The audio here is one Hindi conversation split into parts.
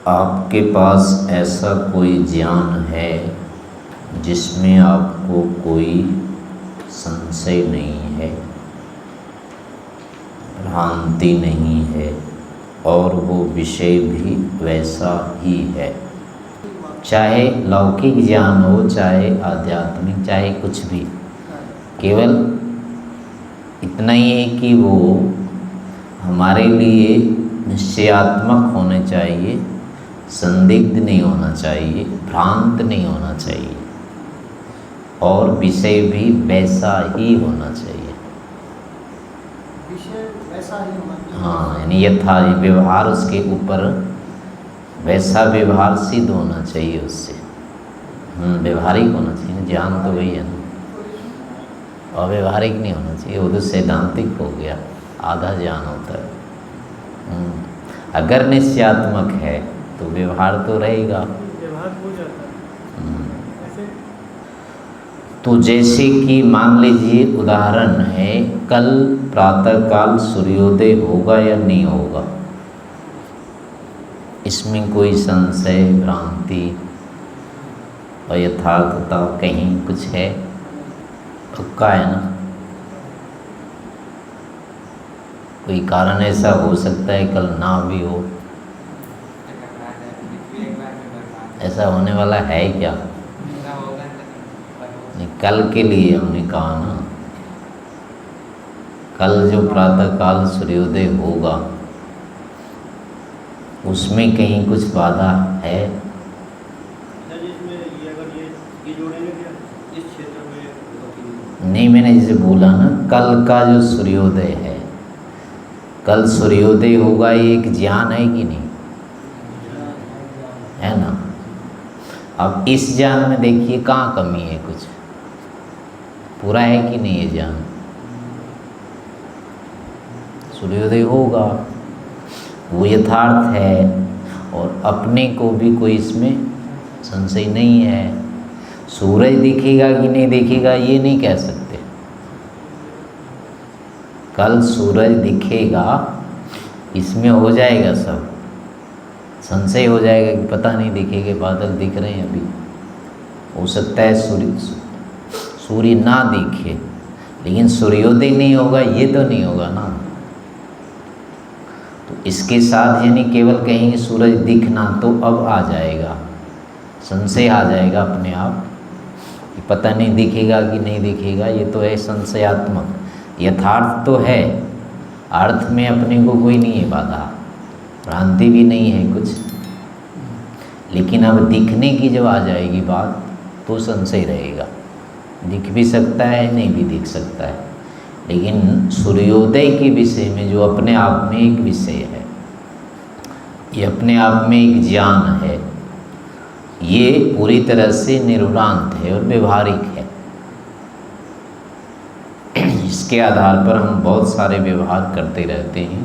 आपके पास ऐसा कोई ज्ञान है जिसमें आपको कोई संशय नहीं है, भ्रांति नहीं है और वो विषय भी वैसा ही है, चाहे लौकिक ज्ञान हो चाहे आध्यात्मिक चाहे कुछ भी, केवल इतना ही है कि वो हमारे लिए निश्चयात्मक होने चाहिए, संदिग्ध नहीं होना चाहिए, भ्रांत नहीं होना चाहिए और विषय भी वैसा ही होना चाहिए। विषय वैसा ही होना चाहिए। हाँ, यानी यथा व्यवहार उसके ऊपर वैसा व्यवहार सिद्ध होना चाहिए उससे। व्यवहारिक होना चाहिए, ज्ञान तो वही है ना, अव्यवहारिक नहीं होना चाहिए, वो तो सैद्धांतिक हो गया, आधा ज्ञान होता है। अगर निश्चयात्मक है तो व्यवहार तो रहेगा। व्यवहार हो जाता है ऐसे। तो जैसे कि मान लीजिए उदाहरण है, कल प्रातःकाल सूर्योदय होगा या नहीं होगा, इसमें कोई संशय भ्रांति और यथार्थता कहीं कुछ है? पक्का है ना? कोई कारण ऐसा हो सकता है कल ना भी हो? ऐसा होने वाला है क्या? नहीं, कल के लिए हमने कहा ना, कल जो प्रातःकाल सूर्योदय होगा उसमें कहीं कुछ बाधा है? नहीं, मैंने जैसे बोला ना, कल का जो सूर्योदय है, कल सूर्योदय होगा, ये एक ज्ञान है कि नहीं है ना? अब इस ज्ञान में देखिए कहाँ कमी है, कुछ पूरा है कि नहीं ये ज्ञान? सूर्योदय होगा, वो यथार्थ है और अपने को भी कोई इसमें संशय नहीं है। सूरज दिखेगा कि नहीं दिखेगा ये नहीं कह सकते। कल सूरज दिखेगा, इसमें हो जाएगा सब, संशय हो जाएगा कि पता नहीं दिखेगा, बादल दिख रहे हैं अभी, हो सकता है सूर्य ना दिखे, लेकिन सूर्योदय नहीं होगा ये तो नहीं होगा ना। तो इसके साथ यानी केवल कहेंगे सूरज दिखना, तो अब आ जाएगा संशय, आ जाएगा अपने आप कि पता नहीं दिखेगा कि नहीं दिखेगा, ये तो है संशयात्मक। यथार्थ तो है, अर्थ में अपने को कोई नहीं है बाधा, भ्रांति भी नहीं है कुछ, लेकिन अब दिखने की जब आ जाएगी बात तो संशय रहेगा। दिख भी सकता है, नहीं भी दिख सकता है, लेकिन सूर्योदय के विषय में जो अपने आप में एक विषय है, ये अपने आप में एक ज्ञान है, ये पूरी तरह से निर्भ्रांत है और व्यवहारिक है। इसके आधार पर हम बहुत सारे व्यवहार करते रहते हैं।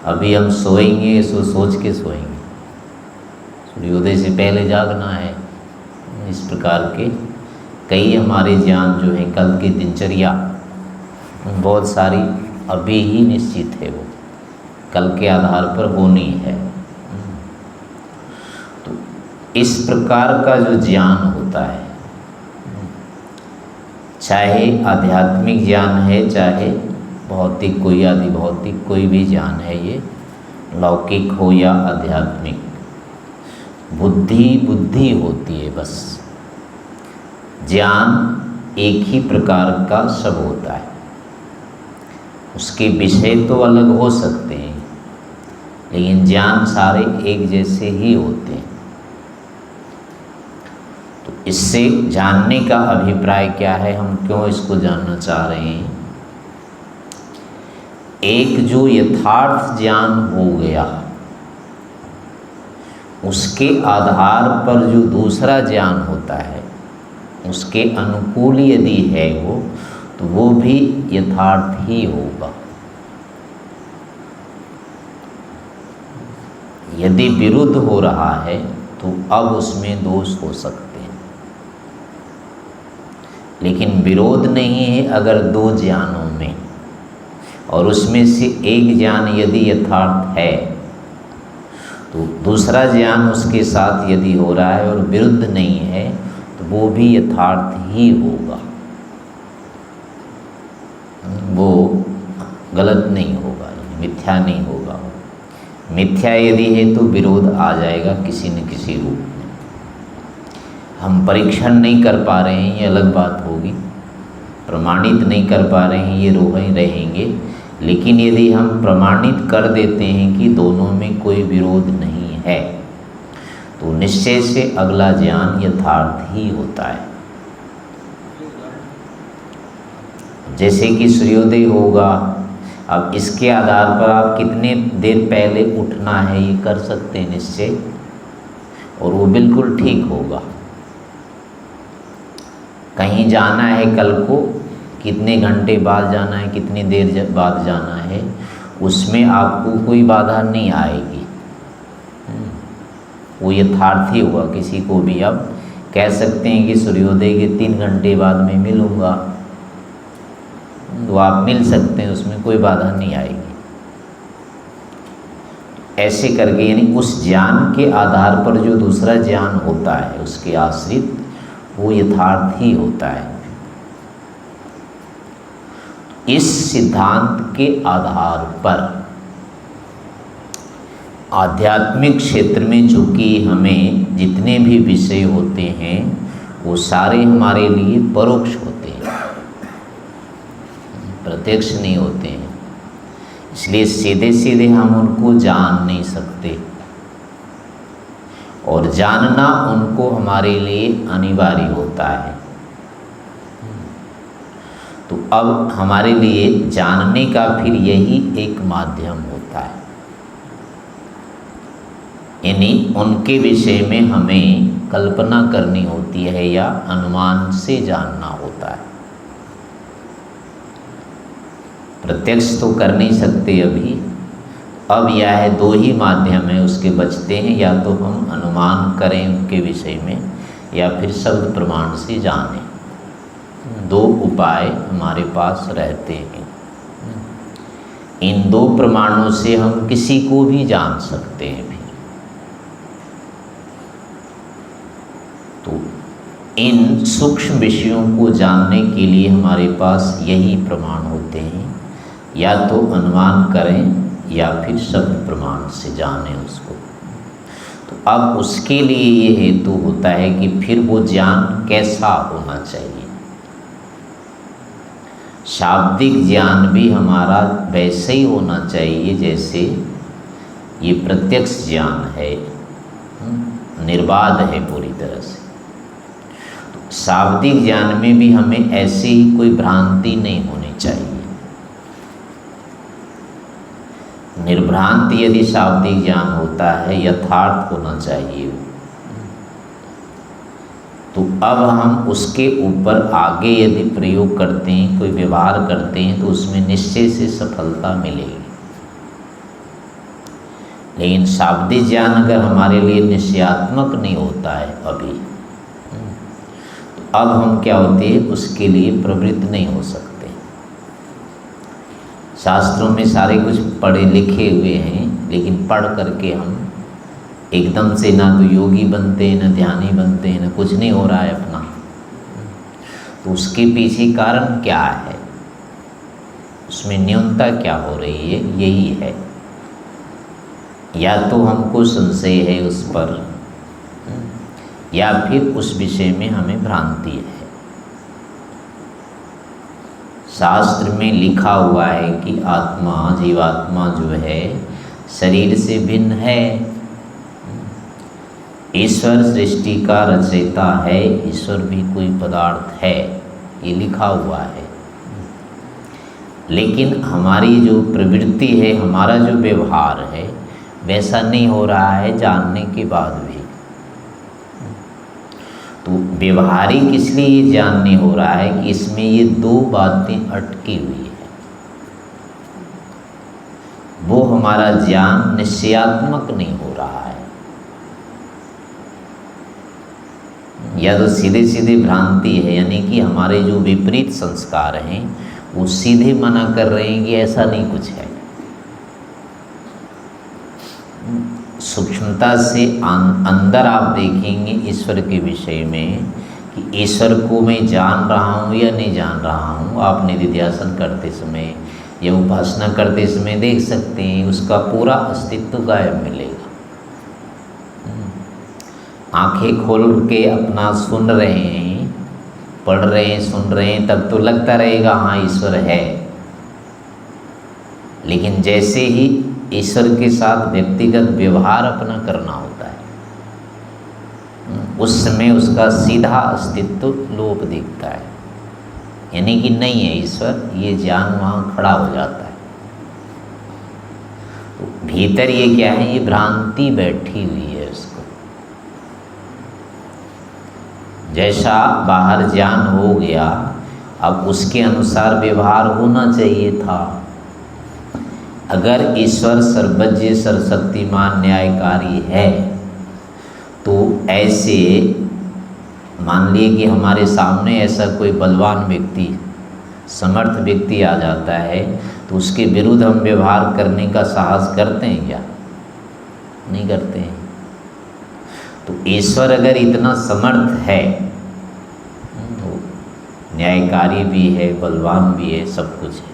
अभी हम सोएंगे, सोच के सोएंगे, सूर्योदय से पहले जागना है, इस प्रकार के कई हमारे ज्ञान जो है, कल की दिनचर्या बहुत सारी अभी ही निश्चित है, वो कल के आधार पर होनी है। तो इस प्रकार का जो ज्ञान होता है, चाहे आध्यात्मिक ज्ञान है चाहे भौतिक कोई आदि भौतिक कोई भी ज्ञान है, ये लौकिक हो या आध्यात्मिक, बुद्धि होती है बस। ज्ञान एक ही प्रकार का सब होता है, उसके विषय तो अलग हो सकते हैं, लेकिन ज्ञान सारे एक जैसे ही होते हैं। तो इससे जानने का अभिप्राय क्या है, हम क्यों इसको जानना चाह रहे हैं? एक जो यथार्थ ज्ञान हो गया, उसके आधार पर जो दूसरा ज्ञान होता है, उसके अनुकूल यदि है वो, तो वो भी यथार्थ ही होगा। यदि विरुद्ध हो रहा है तो अब उसमें दोष हो सकते हैं, लेकिन विरोध नहीं है अगर दो ज्ञानों में, और उसमें से एक ज्ञान यदि यथार्थ है तो दूसरा ज्ञान उसके साथ यदि हो रहा है और विरुद्ध नहीं है तो वो भी यथार्थ ही होगा, वो गलत नहीं होगा, मिथ्या नहीं होगा। मिथ्या यदि है तो विरोध आ जाएगा किसी न किसी रूप में। हम परीक्षण नहीं कर पा रहे हैं ये अलग बात होगी, प्रमाणित नहीं कर पा रहे हैं ये रोहे रहेंगे, लेकिन यदि हम प्रमाणित कर देते हैं कि दोनों में कोई विरोध नहीं है तो निश्चय से अगला ज्ञान यथार्थ ही होता है। जैसे कि सूर्योदय होगा, अब इसके आधार पर आप कितने देर पहले उठना है ये कर सकते हैं निश्चय, और वो बिल्कुल ठीक होगा। कहीं जाना है कल को, कितने घंटे बाद जाना है, कितनी देर बाद जाना है, उसमें आपको कोई बाधा नहीं आएगी, वो यथार्थ ही हुआ। किसी को भी आप कह सकते हैं कि सूर्योदय के 3 घंटे बाद मैं मिलूँगा, तो आप मिल सकते हैं, उसमें कोई बाधा नहीं आएगी। ऐसे करके यानी उस ज्ञान के आधार पर जो दूसरा ज्ञान होता है उसके आश्रित वो यथार्थ ही होता है। इस सिद्धांत के आधार पर आध्यात्मिक क्षेत्र में चूँकि हमें जितने भी विषय होते हैं वो सारे हमारे लिए परोक्ष होते हैं, प्रत्यक्ष नहीं होते हैं, इसलिए सीधे सीधे हम उनको जान नहीं सकते और जानना उनको हमारे लिए अनिवार्य होता है। तो अब हमारे लिए जानने का फिर यही एक माध्यम होता है, यानी उनके विषय में हमें कल्पना करनी होती है या अनुमान से जानना होता है। प्रत्यक्ष तो कर नहीं सकते अभी, अब यह है 2 ही माध्यम है उसके बचते हैं, या तो हम अनुमान करें उनके विषय में या फिर शब्द प्रमाण से जानें। 2 उपाय हमारे पास रहते हैं। इन 2 प्रमाणों से हम किसी को भी जान सकते हैं। फिर तो इन सूक्ष्म विषयों को जानने के लिए हमारे पास यही प्रमाण होते हैं, या तो अनुमान करें या फिर शब्द प्रमाण से जानें उसको। तो अब उसके लिए ये हेतु होता है कि फिर वो ज्ञान कैसा होना चाहिए। शाब्दिक ज्ञान भी हमारा वैसे ही होना चाहिए जैसे ये प्रत्यक्ष ज्ञान है, निर्बाध है पूरी तरह से। तो शाब्दिक ज्ञान में भी हमें ऐसी ही कोई भ्रांति नहीं होनी चाहिए। निर्भ्रांत यदि शाब्दिक ज्ञान होता है, यथार्थ होना चाहिए वो। तो अब हम उसके ऊपर आगे यदि प्रयोग करते हैं, कोई व्यवहार करते हैं, तो उसमें निश्चय से सफलता मिलेगी। लेकिन शाब्दिक ज्ञान अगर हमारे लिए निश्चयात्मक नहीं होता है अभी, तो अब हम क्या होते हैं, उसके लिए प्रवृत्त नहीं हो सकते। शास्त्रों में सारे कुछ पढ़े लिखे हुए हैं, लेकिन पढ़ करके हम एकदम से ना तो योगी बनते हैं, ना ध्यानी बनते हैं, ना कुछ नहीं हो रहा है अपना। तो उसके पीछे कारण क्या है, उसमें न्यूनता क्या हो रही है, यही है। या तो हमको संशय है उस पर, या फिर उस विषय में हमें भ्रांति है। शास्त्र में लिखा हुआ है कि आत्मा, जीवात्मा जो है शरीर से भिन्न है। ईश्वर सृष्टि का रचयिता है, ईश्वर भी कोई पदार्थ है, ये लिखा हुआ है। लेकिन हमारी जो प्रवृत्ति है, हमारा जो व्यवहार है, वैसा नहीं हो रहा है जानने के बाद भी। तो व्यवहारिक इसलिए ये ज्ञान नहीं हो रहा है कि इसमें ये 2 बातें अटकी हुई है। वो हमारा ज्ञान निश्चयात्मक नहीं हो रहा है, या तो सीधे सीधे भ्रांति है, यानी कि हमारे जो विपरीत संस्कार हैं वो सीधे मना कर रहे हैं कि ऐसा नहीं कुछ है। सूक्ष्मता से अंदर आप देखेंगे ईश्वर के विषय में कि ईश्वर को मैं जान रहा हूँ या नहीं जान रहा हूँ। आप निधिध्यासन करते समय या उपासना करते समय देख सकते हैं, उसका पूरा अस्तित्व गायब मिलेगा। आंखें खोल के अपना सुन रहे हैं, पढ़ रहे हैं, सुन रहे हैं, तब तो लगता रहेगा हाँ ईश्वर है। लेकिन जैसे ही ईश्वर के साथ व्यक्तिगत व्यवहार अपना करना होता है, उस समय उसका सीधा अस्तित्व लोप दिखता है, यानी कि नहीं है ईश्वर, ये ज्ञान वहाँ खड़ा हो जाता है। तो भीतर ये क्या है, ये भ्रांति बैठी हुई है उसको। जैसा बाहर ज्ञान हो गया, अब उसके अनुसार व्यवहार होना चाहिए था। अगर ईश्वर सर्वज्ञ सर्वशक्तिमान न्यायकारी है तो ऐसे मान लिए कि हमारे सामने ऐसा कोई बलवान व्यक्ति, समर्थ व्यक्ति आ जाता है, तो उसके विरुद्ध हम व्यवहार करने का साहस करते हैं क्या? नहीं करते हैं। तो ईश्वर अगर इतना समर्थ है, तो न्यायकारी भी है, बलवान भी है, सब कुछ है,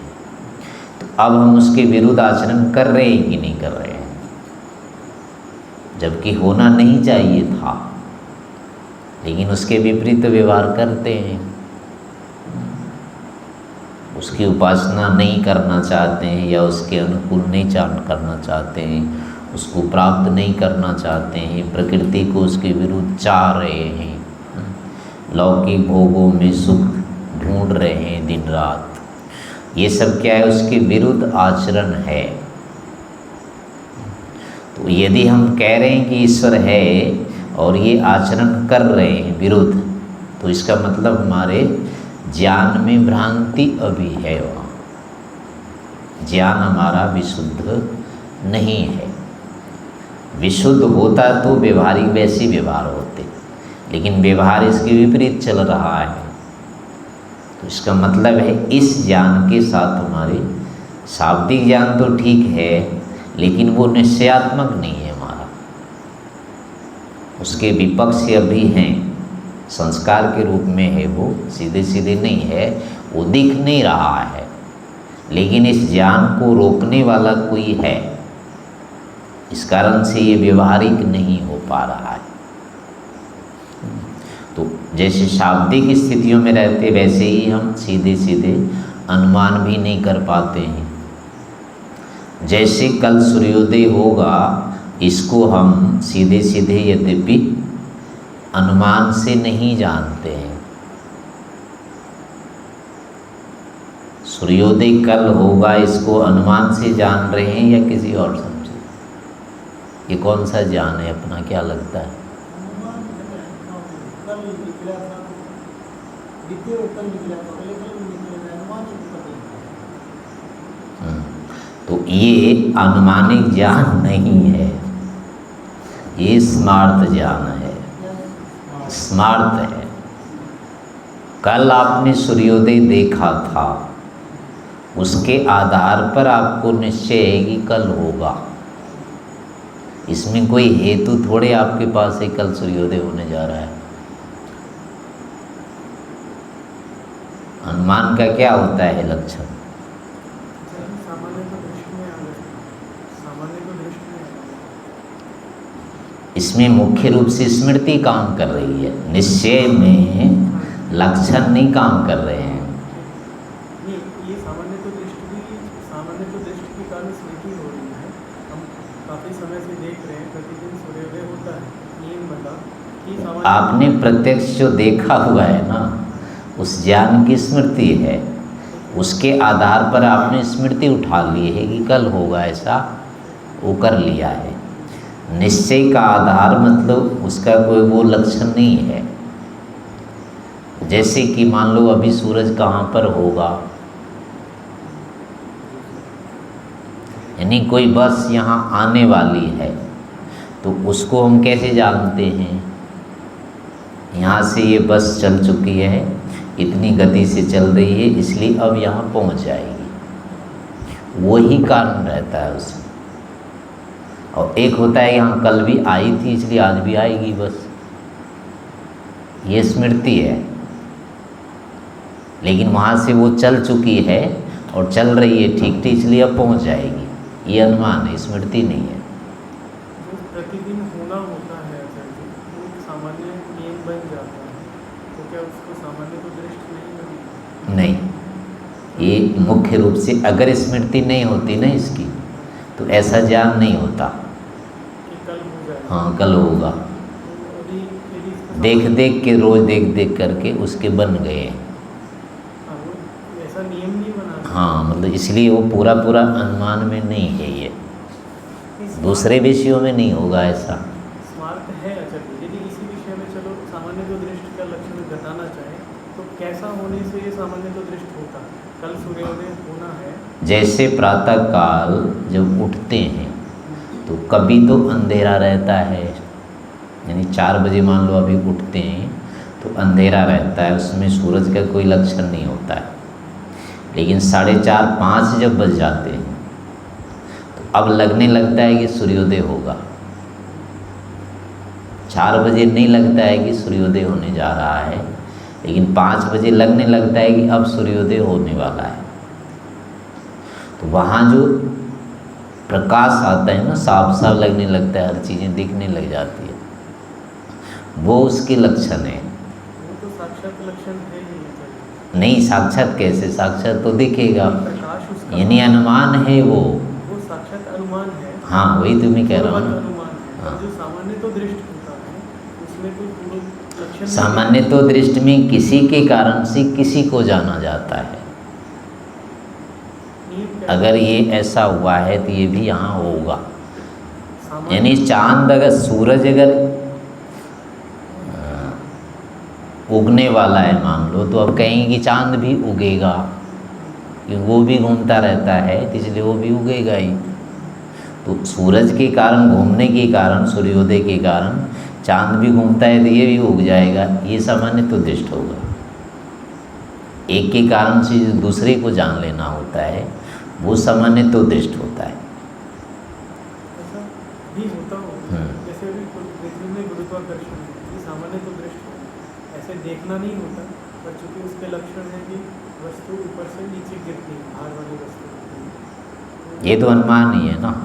तो अब हम उसके विरुद्ध आचरण कर रहे हैं कि नहीं कर रहे हैं? जबकि होना नहीं चाहिए था, लेकिन उसके विपरीत व्यवहार करते हैं। उसकी उपासना नहीं करना चाहते हैं या उसके अनुकूल नहीं करना चाहते हैं, उसको प्राप्त नहीं करना चाहते हैं, प्रकृति को उसके विरुद्ध चाह रहे हैं, लौकिक भोगों में सुख ढूंढ रहे हैं दिन रात। ये सब क्या है? उसके विरुद्ध आचरण है। तो यदि हम कह रहे हैं कि ईश्वर है और ये आचरण कर रहे हैं विरुद्ध, तो इसका मतलब हमारे ज्ञान में भ्रांति अभी है, वहाँ ज्ञान हमारा विशुद्ध नहीं है। विशुद्ध होता तो व्यवहारिक वैसे व्यवहार होते, लेकिन व्यवहार इसके विपरीत चल रहा है। तो इसका मतलब है इस ज्ञान के साथ हमारे शाब्दिक ज्ञान तो ठीक है, लेकिन वो निश्चयात्मक नहीं है हमारा। उसके विपक्ष अभी हैं, संस्कार के रूप में है, वो सीधे सीधे नहीं है, वो दिख नहीं रहा है, लेकिन इस ज्ञान को रोकने वाला कोई है। इस कारण से ये व्यवहारिक नहीं हो पा रहा है। तो जैसे शाब्दिक स्थितियों में रहते, वैसे ही हम सीधे सीधे अनुमान भी नहीं कर पाते हैं। जैसे कल सूर्योदय होगा, इसको हम सीधे सीधे यद्यपि अनुमान से नहीं जानते हैं। सूर्योदय कल होगा, इसको अनुमान से जान रहे हैं या किसी और समझे? ये कौन सा ज्ञान है अपना, क्या लगता है? तो ये अनुमानिक ज्ञान नहीं है, ये स्मार्त ज्ञान है, स्मार्त है। कल आपने सूर्योदय देखा था, उसके आधार पर आपको निश्चय है कि कल होगा। इसमें कोई हेतु थोड़े आपके पास है कल सूर्योदय होने जा रहा है। अनुमान का क्या होता है लक्षण? इसमें मुख्य रूप से स्मृति काम कर रही है, निश्चय में लक्षण नहीं काम कर रहे हैं। ये सामान्य तो दृष्टि के कारण स्मृति हो रही है। हम काफ़ी समय से देख रहे हैं, प्रतिदिन सूर्योदय होता है, नियम बता कि आपने प्रत्यक्ष जो देखा हुआ है ना, उस ज्ञान की स्मृति है, उसके आधार पर आपने स्मृति उठा ली है कि कल होगा, ऐसा वो कर लिया है। निश्चय का आधार मतलब उसका कोई वो लक्षण नहीं है। जैसे कि मान लो अभी सूरज कहाँ पर होगा, यानी कोई बस यहाँ आने वाली है, तो उसको हम कैसे जानते हैं? यहाँ से ये बस चल चुकी है, इतनी गति से चल रही है, इसलिए अब यहाँ पहुँच जाएगी। वही कारण रहता है उसमें। और एक होता है यहाँ कल भी आई थी इसलिए आज भी आएगी, बस ये स्मृति है। लेकिन वहाँ से वो चल चुकी है और चल रही है ठीक ठीक, इसलिए अब पहुँच जाएगी, ये अनुमान है, स्मृति नहीं है। जो प्रतिदिन होना होता है असल में वो एक सामान्य नियम बन जाता है, तो क्या उसको सामान्य तो दृष्टि नहीं बनेगी? नहीं, ये मुख्य रूप से अगर स्मृति नहीं होती ना इसकी तो ऐसा ज्ञान नहीं होता। कि कल हो जाएगा। हाँ, कल होगा, तो यदि इसको देख देख के, रोज देख देख करके उसके बन गए। हाँ, वो ऐसा नियम नहीं बना। हाँ, मतलब इसलिए वो पूरा पूरा अनुमान में नहीं है, ये दूसरे विषयों में नहीं होगा ऐसा। स्मार्ट है अच्छा, यदि इसी विषय में चलो सामान्य तो दृष्टि का लक्षण घटाना चाहे तो कैसा होने से ये सामान्य तो दृष्टि होता? कल सूर्योदय होना है, जैसे प्रातः काल जब उठते हैं तो कभी तो अंधेरा रहता है, यानी 4 बजे मान लो अभी उठते हैं तो अंधेरा रहता है, उसमें सूरज का कोई लक्षण नहीं होता है। लेकिन 4:30 5 जब बज जाते हैं तो अब लगने लगता है कि सूर्योदय होगा। 4 बजे नहीं लगता है कि सूर्योदय होने जा रहा है, लेकिन 5 बजे लगने लगता है कि अब सूर्योदय होने वाला है। तो वहाँ जो प्रकाश आता है ना, साफ साफ लगने लगता है, हर चीज़ें दिखने लग जाती है, वो उसके लक्षण है। वो तो साक्षात लक्षण है ही नहीं। नहीं, साक्षात कैसे? साक्षात तो दिखेगा, प्रकाश उसका यानी अनुमान है वो। साक्षात अनुमान है। हाँ, वही तो मैं कह रहा हूँ ना। अनुमान है। हाँ। जो सामान्य तो दृष्टि होता है उसमें कोई पूर्ण लक्षण नहीं सामान्य तो दृष्टि में किसी के कारण से किसी को जाना जाता है। नियम क्या अगर ये ऐसा हुआ है तो ये भी यहाँ होगा। सामान्य यानी चांद अगर, सूरज अगर उगने वाला है मान लो, तो अब कहेंगे कि चांद भी उगेगा, क्योंकि वो भी घूमता रहता है, तो इसलिए वो भी उगेगा ही। तो सूरज के कारण, घूमने के कारण, सूर्योदय के कारण चांद भी घूमता है तो ये भी उग जाएगा, ये सामान्य तो दृष्ट होगा। एक के कारण से जो दूसरे को जान लेना होता है वो सामान्य तो दृष्ट होता है। ऐसा भी होता हो जैसे अभी पृथ्वी में गुरुत्वाकर्षण है, ये सामान्य तो दृष्ट हो, ऐसे देखना नहीं होता, पर चूंकि उसके लक्षण है कि वस्तु ऊपर से नीचे गिरती है, भार वाली वस्तु। ये तो अनुमान ही है ना,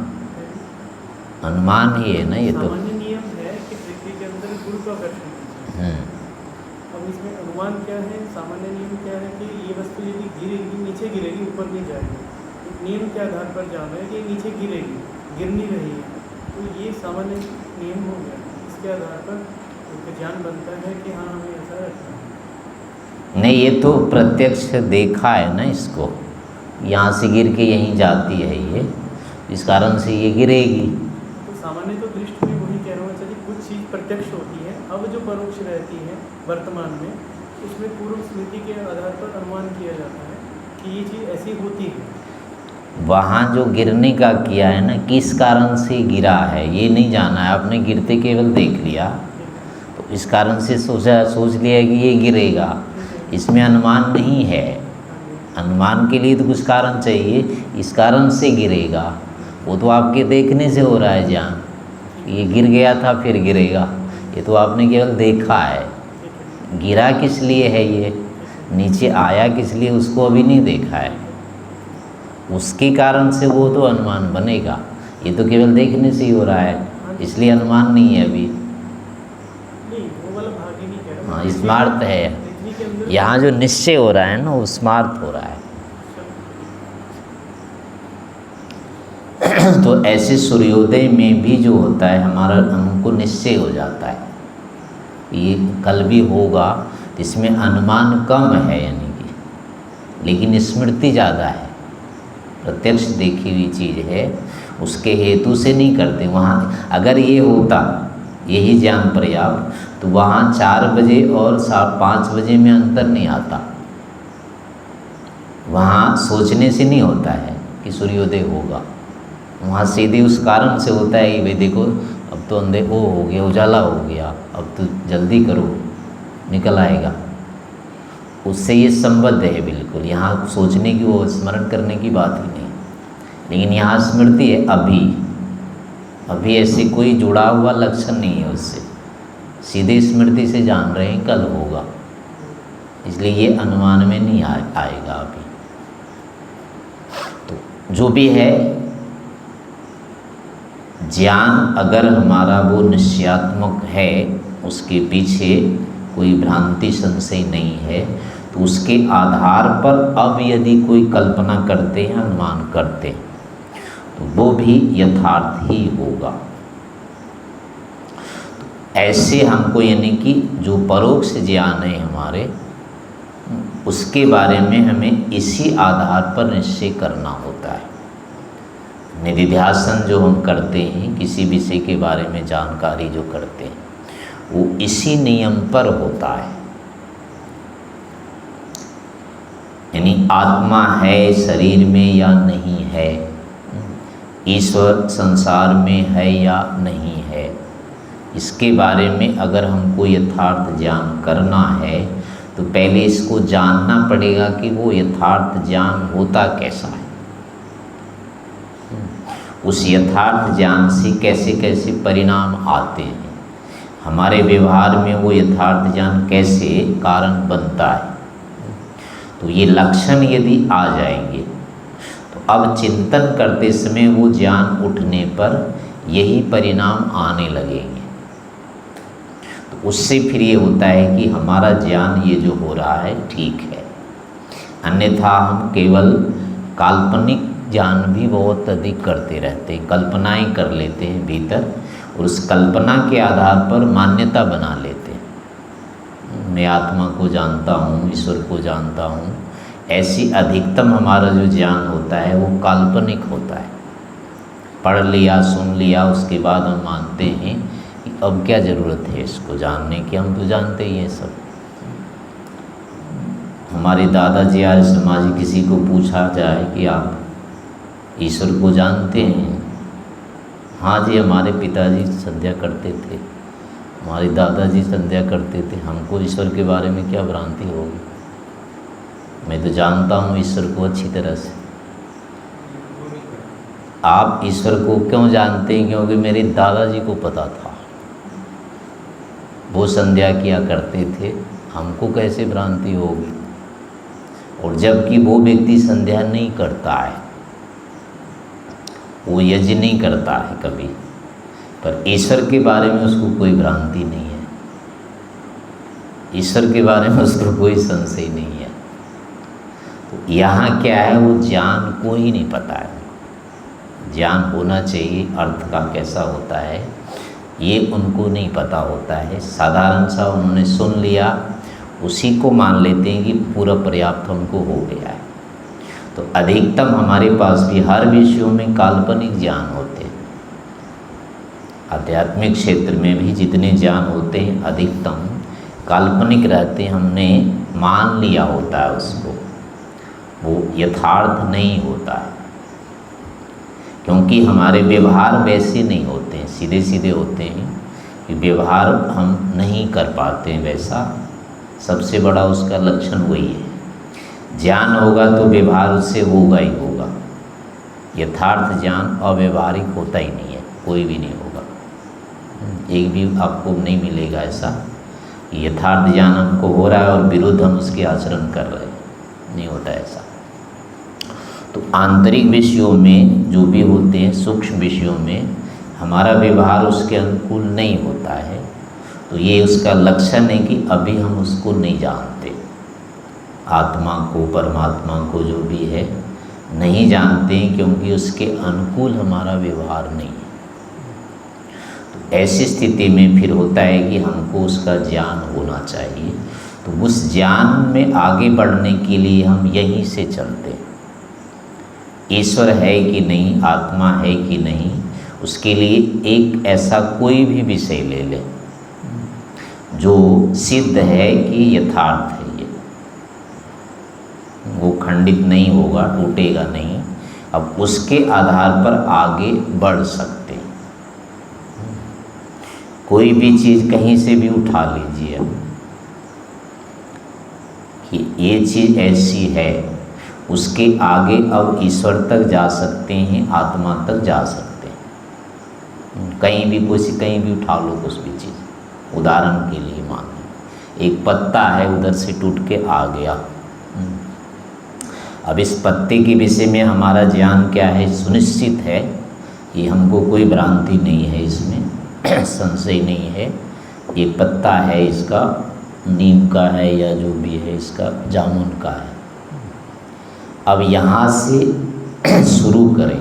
अनुमान ही है ना ये तो। सामान्य नियम है कि पृथ्वी के अंदर गुरुत्वाकर्षण है। अब इसमें अनुमान क्या है, सामान्य नियम क्या है कि ये वस्तु यदि गिरेगी नीचे गिरेगी, ऊपर नहीं जाएगी। एक नियम के आधार पर जाना है कि ये नीचे गिरेगी, गिर नहीं रही है, तो ये सामान्य नियम हो गया। इसके आधार पर एक ज्ञान बनता है कि हाँ हमें ऐसा रखना है। नहीं, ये तो प्रत्यक्ष देखा है ना इसको, यहाँ से गिर के यहीं जाती है ये, इस कारण से ये गिरेगी। तो सामान्य तो दृष्टि में वही कह रहा हूँ, चलिए कुछ चीज़ प्रत्यक्ष होती है, अब जो परोक्ष रहती है वर्तमान में, उसमें पूर्व स्मृति के आधार पर अनुमान किया जाता है कि ये चीज़ ऐसी होती है। वहाँ जो गिरने का किया है ना, किस कारण से गिरा है ये नहीं जाना है आपने, गिरते केवल देख लिया, तो इस कारण से सोच लिया कि ये गिरेगा, इसमें अनुमान नहीं है। अनुमान के लिए तो कुछ कारण चाहिए, इस कारण से गिरेगा, वो तो आपके देखने से हो रहा है ज्ञान, ये गिर गया था फिर गिरेगा, ये तो आपने केवल देखा है। गिरा किस लिए है, ये नीचे आया किस लिए, उसको अभी नहीं देखा है, उसके कारण से वो तो अनुमान बनेगा। ये तो केवल देखने से ही हो रहा है, इसलिए अनुमान नहीं है अभी। नहीं, वो वाला भाग ही नहीं कह रहा। हाँ, स्मार्थ है। पृथ्वी के अंदर यहाँ जो निश्चय हो रहा है ना, वो स्मार्थ हो रहा है। तो ऐसे सूर्योदय में भी जो होता है हमारा, हमको निश्चय हो जाता है ये कल भी होगा, तो इसमें अनुमान कम है यानी कि, लेकिन स्मृति ज़्यादा है। प्रत्यक्ष देखी हुई चीज़ है, उसके हेतु से नहीं करते। वहाँ अगर ये होता, यही ज्ञान पर्याप्त, तो वहाँ 4 बजे और 5 बजे में अंतर नहीं आता। वहाँ सोचने से नहीं होता है कि सूर्योदय होगा, वहाँ सीधे उस कारण से होता है कि भाई देखो अब तो अंधे हो गया, उजाला हो गया, अब तो जल्दी करो, निकल आएगा। उससे ये संबद्ध है बिल्कुल, यहाँ सोचने की, वो स्मरण करने की बात ही नहीं। लेकिन यहाँ स्मृति है, अभी अभी ऐसे कोई जुड़ा हुआ लक्षण नहीं है उससे, सीधे स्मृति से जान रहे हैं कल होगा, इसलिए ये अनुमान में नहीं आएगा अभी। तो जो भी है, ज्ञान अगर हमारा वो निश्चयात्मक है, उसके पीछे कोई भ्रांति संशय नहीं है, तो उसके आधार पर अब यदि कोई कल्पना करते हैं, अनुमान करते हैं, तो वो भी यथार्थ ही होगा। तो ऐसे हमको यानी कि जो परोक्ष ज्ञान है हमारे, उसके बारे में हमें इसी आधार पर निश्चय करना होता है। निधिध्यासन जो हम करते हैं, किसी विषय के बारे में जानकारी जो करते हैं, वो इसी नियम पर होता है। यानी आत्मा है शरीर में या नहीं है, ईश्वर संसार में है या नहीं है, इसके बारे में अगर हमको यथार्थ ज्ञान करना है तो पहले इसको जानना पड़ेगा कि वो यथार्थ ज्ञान होता कैसा है। उस यथार्थ ज्ञान से कैसे कैसे परिणाम आते हैं, हमारे व्यवहार में वो यथार्थ ज्ञान कैसे कारण बनता है। तो ये लक्षण यदि आ जाएंगे तो अब चिंतन करते समय वो ज्ञान उठने पर यही परिणाम आने लगेंगे। तो उससे फिर ये होता है कि हमारा ज्ञान ये जो हो रहा है ठीक है, अन्यथा हम केवल काल्पनिक ज्ञान भी बहुत अधिक करते रहते हैं, कल्पनाएं कर लेते हैं भीतर, और उस कल्पना के आधार पर मान्यता बना लेते हैं। मैं आत्मा को जानता हूँ, ईश्वर को जानता हूँ, ऐसी अधिकतम हमारा जो ज्ञान होता है वो काल्पनिक होता है। पढ़ लिया, सुन लिया, उसके बाद हम मानते हैं कि अब क्या ज़रूरत है इसको जानने की, हम तो जानते ही हैं सब। हमारे दादाजी आर्य समाजी किसी को पूछा जाए कि आप ईश्वर को जानते हैं? हाँ जी, हमारे पिताजी संध्या करते थे, हमारे दादाजी संध्या करते थे, हमको ईश्वर के बारे में क्या भ्रांति होगी, मैं तो जानता हूँ ईश्वर को अच्छी तरह से। आप ईश्वर को क्यों जानते हैं? क्योंकि मेरे दादाजी को पता था, वो संध्या किया करते थे, हमको कैसे भ्रांति होगी। और जबकि वो व्यक्ति संध्या नहीं करता है, वो यज्ञ नहीं करता है कभी, पर ईश्वर के बारे में उसको कोई भ्रांति नहीं है, ईश्वर के बारे में उसको कोई संशय नहीं है। तो यहाँ क्या है, वो ज्ञान को ही नहीं पता है। ज्ञान होना चाहिए, अर्थ का कैसा होता है ये उनको नहीं पता होता है। साधारण सा उन्होंने सुन लिया, उसी को मान लेते हैं कि पूरा पर्याप्त हमको हो गया है। तो अधिकतम हमारे पास भी हर विषयों में काल्पनिक ज्ञान होते हैं। आध्यात्मिक क्षेत्र में भी जितने ज्ञान होते हैं अधिकतम काल्पनिक रहते हैं, हमने मान लिया होता है उसको, वो यथार्थ नहीं होता है। क्योंकि हमारे व्यवहार वैसे नहीं होते हैं, सीधे सीधे होते हैं कि व्यवहार हम नहीं कर पाते हैं वैसा, सबसे बड़ा उसका लक्षण वही है। ज्ञान होगा तो व्यवहार उससे होगा ही होगा। यथार्थ ज्ञान अव्यवहारिक होता ही नहीं है, कोई भी नहीं होगा। एक भी आपको नहीं मिलेगा ऐसा कि यथार्थ ज्ञान हमको हो रहा है और विरुद्ध हम उसके आचरण कर रहे हैं, नहीं होता ऐसा। तो आंतरिक विषयों में जो भी होते हैं, सूक्ष्म विषयों में हमारा व्यवहार उसके अनुकूल नहीं होता है, तो ये उसका लक्षण है कि अभी हम उसको नहीं जानते। आत्मा को, परमात्मा को, जो भी है नहीं जानते हैं, क्योंकि उसके अनुकूल हमारा व्यवहार नहीं है। तो ऐसी स्थिति में फिर होता है कि हमको उसका ज्ञान होना चाहिए। तो उस ज्ञान में आगे बढ़ने के लिए हम यहीं से चलते हैं। ईश्वर है कि नहीं, आत्मा है कि नहीं, उसके लिए एक ऐसा कोई भी विषय ले लें जो सिद्ध है कि यथार्थ है, ये वो खंडित नहीं होगा, टूटेगा नहीं। अब उसके आधार पर आगे बढ़ सकते हैं। कोई भी चीज़ कहीं से भी उठा लीजिए कि ये चीज़ ऐसी है, उसके आगे अब ईश्वर तक जा सकते हैं, आत्मा तक जा सकते हैं। कहीं भी कहीं भी उठा लो कुछ भी चीज़, उदाहरण के लिए मान लो एक पत्ता है उधर से टूट के आ गया। अब इस पत्ते के विषय में हमारा ज्ञान क्या है, सुनिश्चित है कि हमको कोई भ्रांति नहीं है, इसमें संशय नहीं है। ये पत्ता है, इसका नीम का है या जो भी है, इसका जामुन का है। अब यहाँ से शुरू करें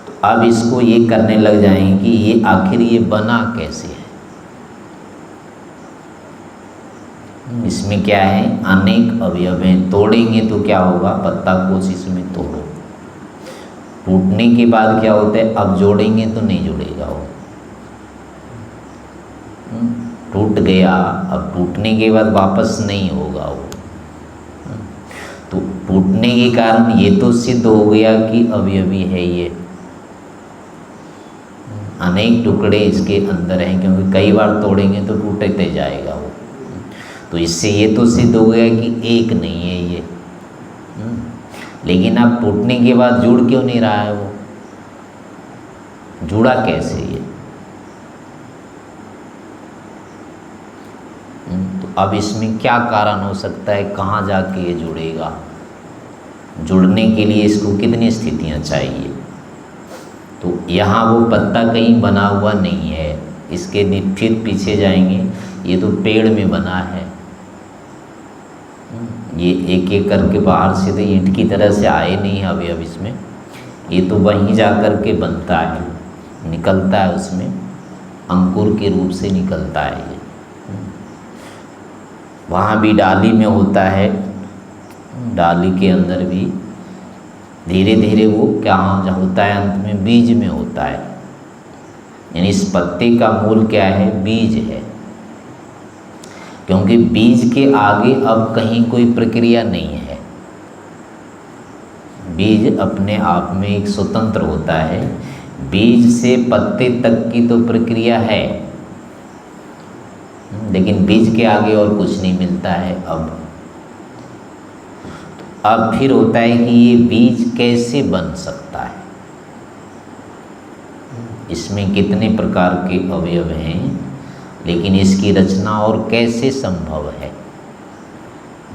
तो अब इसको ये करने लग जाएंगे कि ये आखिर ये बना कैसे है। इसमें क्या है, अनेक अवयव हैं। तोड़ेंगे तो क्या होगा, पत्ता को इसमें तोड़ो, टूटने के बाद क्या होता है, अब जोड़ेंगे तो नहीं जुड़ेगा वो, टूट गया, अब टूटने के बाद वापस नहीं होगा वो। तो टूटने के कारण ये तो सिद्ध हो गया कि अवयवी है ये, अनेक टुकड़े इसके अंदर हैं, क्योंकि कई बार तोड़ेंगे तो टूटते जाएगा वो। तो इससे ये तो सिद्ध हो गया कि एक नहीं है ये। लेकिन अब टूटने के बाद जुड़ क्यों नहीं रहा है वो, जुड़ा कैसे ये? तो अब इसमें क्या कारण हो सकता है, कहाँ जाके ये जुड़ेगा? जुड़ने के लिए इसको कितनी स्थितियाँ चाहिए? तो यहाँ वो पत्ता कहीं बना हुआ नहीं है, इसके फिर पीछे जाएंगे, ये तो पेड़ में बना है। ये एक एक करके बाहर से तो ईंट की तरह से आए नहीं है अभी, अब इसमें ये तो वहीं जा कर के बनता है, निकलता है, उसमें अंकुर के रूप से निकलता है ये। वहाँ भी डाली में होता है, डाली के अंदर भी धीरे धीरे वो क्या होता है, अंत में बीज में होता है। यानी इस पत्ते का मूल क्या है, बीज है, क्योंकि बीज के आगे अब कहीं कोई प्रक्रिया नहीं है। बीज अपने आप में एक स्वतंत्र होता है, बीज से पत्ते तक की तो प्रक्रिया है, लेकिन बीज के आगे और कुछ नहीं मिलता है। अब फिर होता है कि ये बीज कैसे बन सकता है, इसमें कितने प्रकार के अवयव हैं, लेकिन इसकी रचना और कैसे संभव है?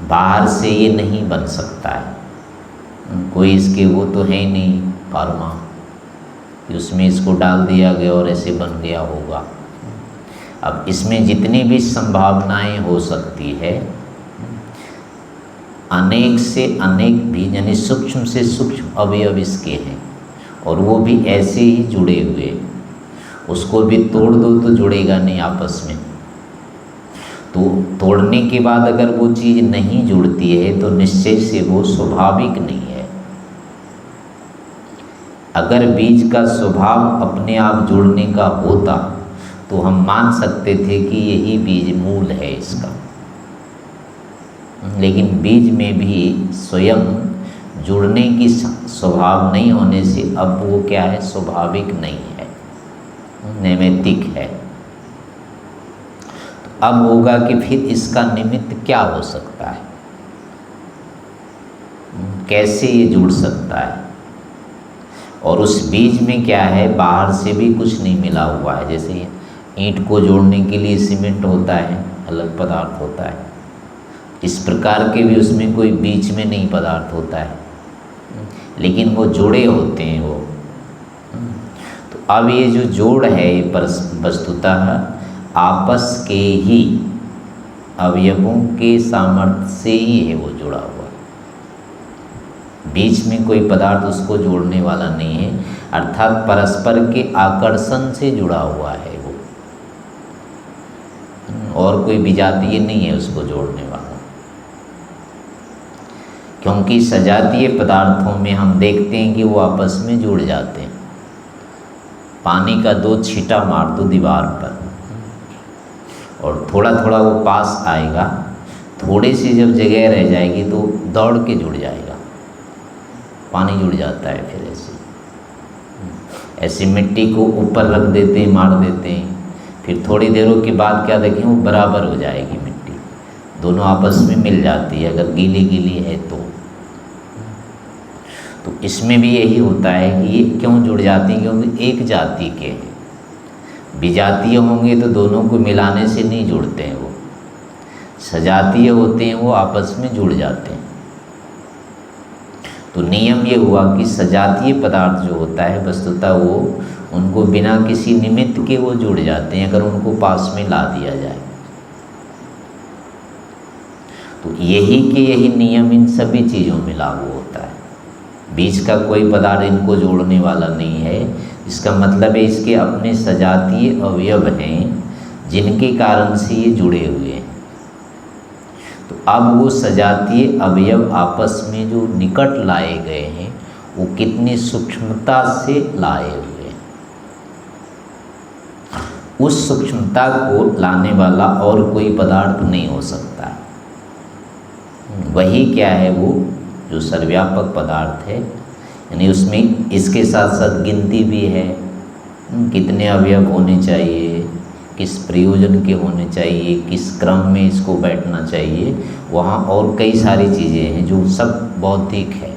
बाहर से ये नहीं बन सकता है, कोई इसके वो तो है नहीं फार्मा कि उसमें इसको डाल दिया गया और ऐसे बन गया होगा। अब इसमें जितनी भी संभावनाएं हो सकती है, अनेक से अनेक भी, यानी सूक्ष्म से सूक्ष्म अवयव इसके हैं, और वो भी ऐसे ही जुड़े हुए। उसको भी तोड़ दो तो जुड़ेगा नहीं आपस में। तो तोड़ने के बाद अगर वो चीज़ नहीं जुड़ती है तो निश्चय से वो स्वाभाविक नहीं है। अगर बीज का स्वभाव अपने आप जुड़ने का होता तो हम मान सकते थे कि यही बीज मूल है इसका, लेकिन बीज में भी स्वयं जुड़ने की स्वभाव नहीं होने से अब वो क्या है, स्वाभाविक नहीं है, नैमित्तिक है। तो अब होगा कि फिर इसका निमित्त क्या हो सकता है, कैसे ये जुड़ सकता है? और उस बीज में क्या है, बाहर से भी कुछ नहीं मिला हुआ है। जैसे ईंट को जोड़ने के लिए सीमेंट होता है, अलग पदार्थ होता है, इस प्रकार के भी उसमें कोई बीच में नहीं पदार्थ होता है, लेकिन वो जोड़े होते हैं वो। तो अब ये जो जोड़ है ये वस्तुतः आपस के ही अवयवों के सामर्थ्य से ही है वो जुड़ा हुआ, बीच में कोई पदार्थ उसको जोड़ने वाला नहीं है, अर्थात परस्पर के आकर्षण से जुड़ा हुआ है वो, और कोई विजातीय नहीं है उसको जोड़ने वाला। क्योंकि सजातीय पदार्थों में हम देखते हैं कि वो आपस में जुड़ जाते हैं। पानी का 2 छींटा मार दो दीवार पर और थोड़ा थोड़ा वो पास आएगा, थोड़ी सी जब जगह रह जाएगी तो दौड़ के जुड़ जाएगा, पानी जुड़ जाता है। फिर ऐसी मिट्टी को ऊपर रख देते हैं, मार देते हैं, फिर थोड़ी देरों के बाद क्या देखें, वो बराबर हो जाएगी मिट्टी, दोनों आपस में मिल जाती है अगर गीली गीली है तो। तो इसमें भी यही होता है कि ये क्यों जुड़ जाते हैं, क्योंकि एक जाति के हैं। विजातीय होंगे तो दोनों को मिलाने से नहीं जुड़ते हैं, वो सजातीय होते हैं, वो आपस में जुड़ जाते हैं। तो नियम ये हुआ कि सजातीय पदार्थ जो होता है वस्तुतः वो उनको बिना किसी निमित्त के वो जुड़ जाते हैं अगर उनको पास में ला दिया जाए। तो यही के यही नियम इन सभी चीज़ों में लागू होता है। बीच का कोई पदार्थ इनको जोड़ने वाला नहीं है। इसका मतलब है इसके अपने सजातीय अवयव हैं जिनके कारण से ये जुड़े हुए हैं। तो अब वो सजातीय अवयव आपस में जो निकट लाए गए हैं वो कितनी सूक्ष्मता से लाए हुए हैं। उस सूक्ष्मता को लाने वाला और कोई पदार्थ नहीं हो सकता है। वही क्या है, वो जो सर्वव्यापक पदार्थ है, यानी उसमें इसके साथ साथ गिनती भी है, कितने अवयव होने चाहिए, किस प्रयोजन के होने चाहिए, किस क्रम में इसको बैठना चाहिए, वहाँ और कई सारी चीज़ें हैं जो सब बौद्धिक है,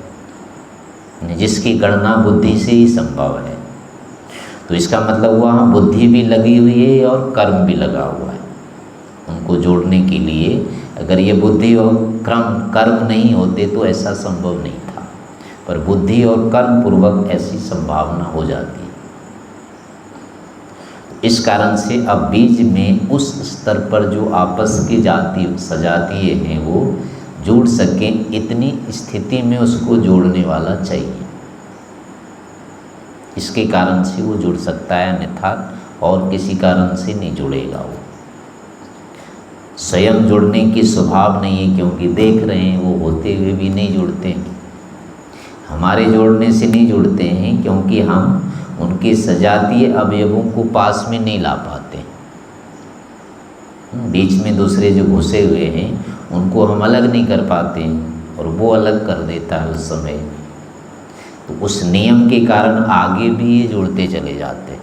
जिसकी गणना बुद्धि से ही संभव है। तो इसका मतलब वहाँ बुद्धि भी लगी हुई है और कर्म भी लगा हुआ है उनको जोड़ने के लिए। अगर ये बुद्धि और कर्म नहीं होते तो ऐसा संभव नहीं था, पर बुद्धि और कर्म पूर्वक ऐसी संभावना हो जाती है। इस कारण से अब बीज में उस स्तर पर जो आपस की सजातीय हैं वो जुड़ सकें, इतनी स्थिति में उसको जोड़ने वाला चाहिए। इसके कारण से वो जुड़ सकता है, अन्यथा और किसी कारण से नहीं जुड़ेगा। वो स्वयं जुड़ने की स्वभाव नहीं है, क्योंकि देख रहे हैं वो होते हुए भी नहीं जुड़ते हैं। हमारे जोड़ने से नहीं जुड़ते हैं क्योंकि हम उनके सजातीय अवयवों को पास में नहीं ला पाते। बीच में दूसरे जो घुसे हुए हैं उनको हम अलग नहीं कर पाते हैं और वो अलग कर देता है उस समय। तो उस नियम के कारण आगे भी ये जुड़ते चले जाते हैं।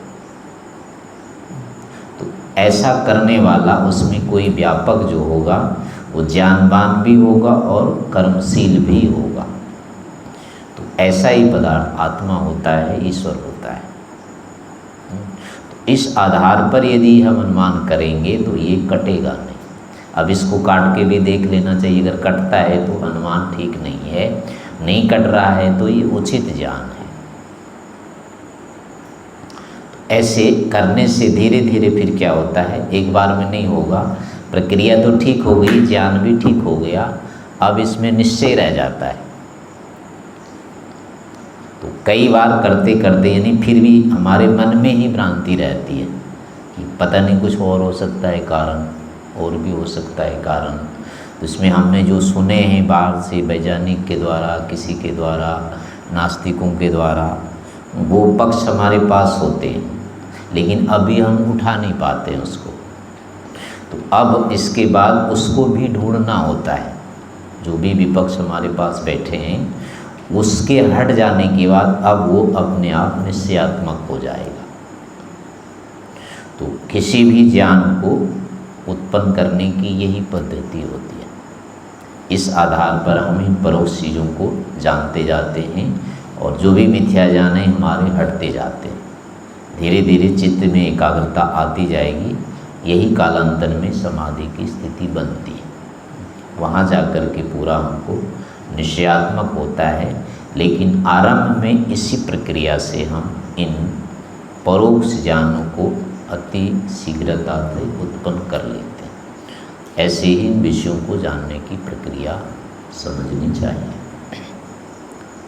तो ऐसा करने वाला उसमें कोई व्यापक जो होगा वो ज्ञानवान भी होगा और कर्मशील भी होगा। तो ऐसा ही पदार्थ आत्मा होता है, ईश्वर होता है। तो इस आधार पर यदि हम अनुमान करेंगे तो ये कटेगा नहीं। अब इसको काट के भी देख लेना चाहिए, अगर कटता है तो अनुमान ठीक नहीं है, नहीं कट रहा है तो ये उचित ज्ञान है। ऐसे करने से धीरे धीरे फिर क्या होता है, एक बार में नहीं होगा। प्रक्रिया तो ठीक हो गई, ज्ञान भी ठीक हो गया, अब इसमें निश्चय रह जाता है। तो कई बार करते करते यानी फिर भी हमारे मन में ही भ्रांति रहती है कि पता नहीं कुछ और हो सकता है कारण, और भी हो सकता है कारण। तो इसमें हमने जो सुने हैं बाहर से, वैज्ञानिक के द्वारा, किसी के द्वारा, नास्तिकों के द्वारा, वो पक्ष हमारे पास होते हैं, लेकिन अभी हम उठा नहीं पाते हैं उसको। तो अब इसके बाद उसको भी ढूंढना होता है। जो भी विपक्ष हमारे पास बैठे हैं उसके हट जाने के बाद अब वो अपने आप निश्चयात्मक हो जाएगा। तो किसी भी ज्ञान को उत्पन्न करने की यही पद्धति होती है। इस आधार पर हम इन परोक्ष चीज़ों को जानते जाते हैं और जो भी मिथ्या ज्ञान है हमारे हटते जाते हैं। धीरे धीरे चित्त में एकाग्रता आती जाएगी, यही कालांतर में समाधि की स्थिति बनती है। वहाँ जाकर के पूरा हमको निश्चयात्मक होता है। लेकिन आरंभ में इसी प्रक्रिया से हम इन परोक्ष ज्ञानों को अति शीघ्रता से उत्पन्न कर लेते हैं। ऐसे ही इन विषयों को जानने की प्रक्रिया समझनी चाहिए।